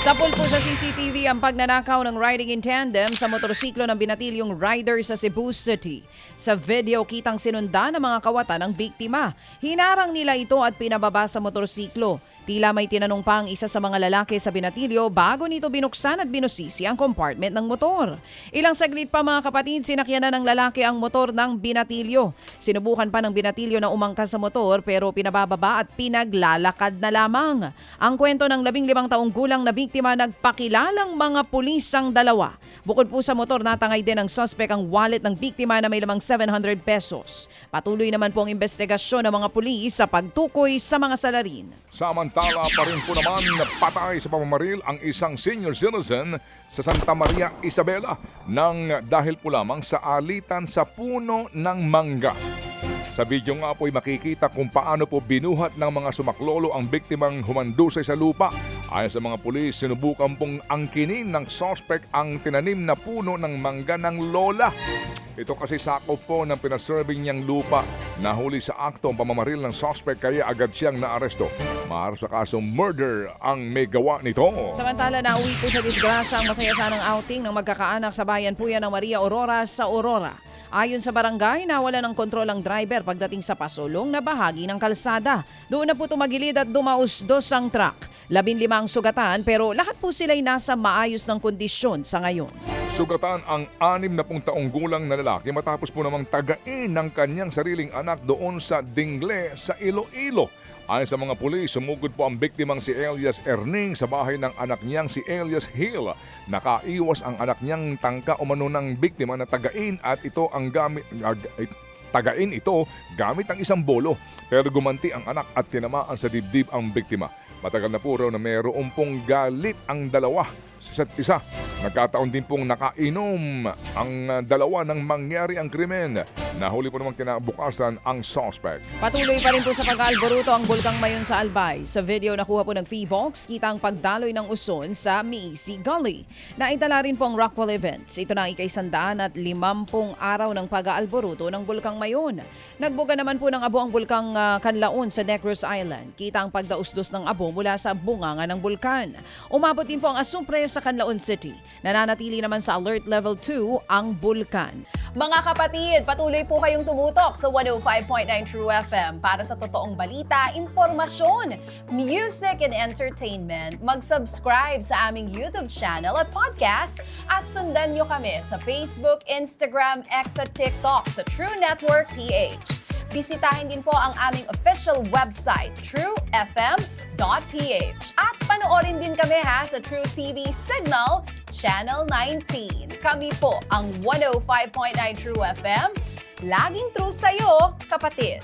Sapul po sa CCTV ang pagnanakaw ng riding in tandem sa motorsiklo ng binatilyong rider sa Cebu City. Sa video, kitang sinundan ng mga kawatan ng biktima. Hinarang nila ito at pinababa sa motorsiklo. Tila may tinanong pa ang isa sa mga lalaki sa binatilyo bago nito binuksan at binusisi ang compartment ng motor. Ilang saglit pa mga kapatid, sinakyanan ng lalaki ang motor ng binatilyo. Sinubukan pa ng binatilyo na umangkas sa motor pero pinabababa at pinaglalakad na lamang. Ang kwento ng 15 taong gulang na biktima, nagpakilalang mga pulis ang dalawa. Bukod po sa motor, natangay din ng suspect ang wallet ng biktima na may lamang 700 pesos. Patuloy naman po ang investigasyon ng mga pulis sa pagtukoy sa mga salarin. Samantala pa rin po naman patay sa pamamaril ang isang senior citizen sa Santa Maria Isabela dahil po lamang sa alitan sa puno ng mangga. Sa video nga po ay makikita kung paano po binuhat ng mga sumaklolo ang biktimang humandusay sa lupa. Ayon sa mga pulis, sinubukan pong angkinin ng suspect ang tinanim na puno ng mangga ng lola. Ito kasi sakop po ng pinaserving niyang lupa. Nahuli sa akto ang pamamaril ng suspect kaya agad siyang naaresto. Maharap sa kasong murder ang may gawa nito. Samantala, nauwi po sa disgrasya ang masaya sanang outing ng magkakaanak sa bayan po yan ng Maria Aurora sa Aurora. Ayon sa barangay, nawala ng kontrol ang driver pagdating sa pasulong na bahagi ng kalsada. Doon na po tumagilid at dumausdos ang truck. 15 ang sugatan pero lahat po sila'y nasa maayos ng kondisyon sa ngayon. Sugatan ang 60 taong gulang na lalaki matapos po namang tagain ng kanyang sariling anak doon sa Dingle sa Iloilo. Ayon sa mga pulis, sumugod po ang biktimang si Elias Erning sa bahay ng anak niyang si Elias Hill. Nakaiwas ang anak niyang tangka umano ng biktima na tagain ito gamit ang isang bolo. Pero gumanti ang anak at tinamaan sa dibdib ang biktima. Matagal na po raw na mayroon pong galit ang dalawa sa isa't isa. Nagkataon din pong nakainom ang dalawa nang mangyari ang krimen. Nahuli po namang kinabukasan ang suspect. Patuloy pa rin po sa pag-aalboruto ang Bulkang Mayon sa Albay. Sa video nakuha po ng FIVOX, kita ang pagdaloy ng uson sa Miisi Gully. Naitala rin po ang Rockwell Events. Ito na ang ika-150 araw ng pag-aalboruto ng Bulkang Mayon. Nagbuga naman po ng abo ang Bulkang Canlaon sa Negros Island. Kita ang pagdausdos ng abo mula sa bunganga ng bulkan. Umabot din po ang asupre sa Canlaon City. Nananatili naman sa Alert Level 2 ang bulkan. Mga kapatid, patuloy po kayong tumutok sa 105.9 True FM para sa totoong balita, impormasyon, music and entertainment. Mag-subscribe sa aming YouTube channel at podcast at sundan nyo kami sa Facebook, Instagram, X at TikTok sa True Network PH. Bisitahin din po ang aming official website, truefm.ph. At panoorin din kami sa True TV Signal, Channel 19. Kami po ang 105.9 True FM. Laging true sa'yo, kapatid.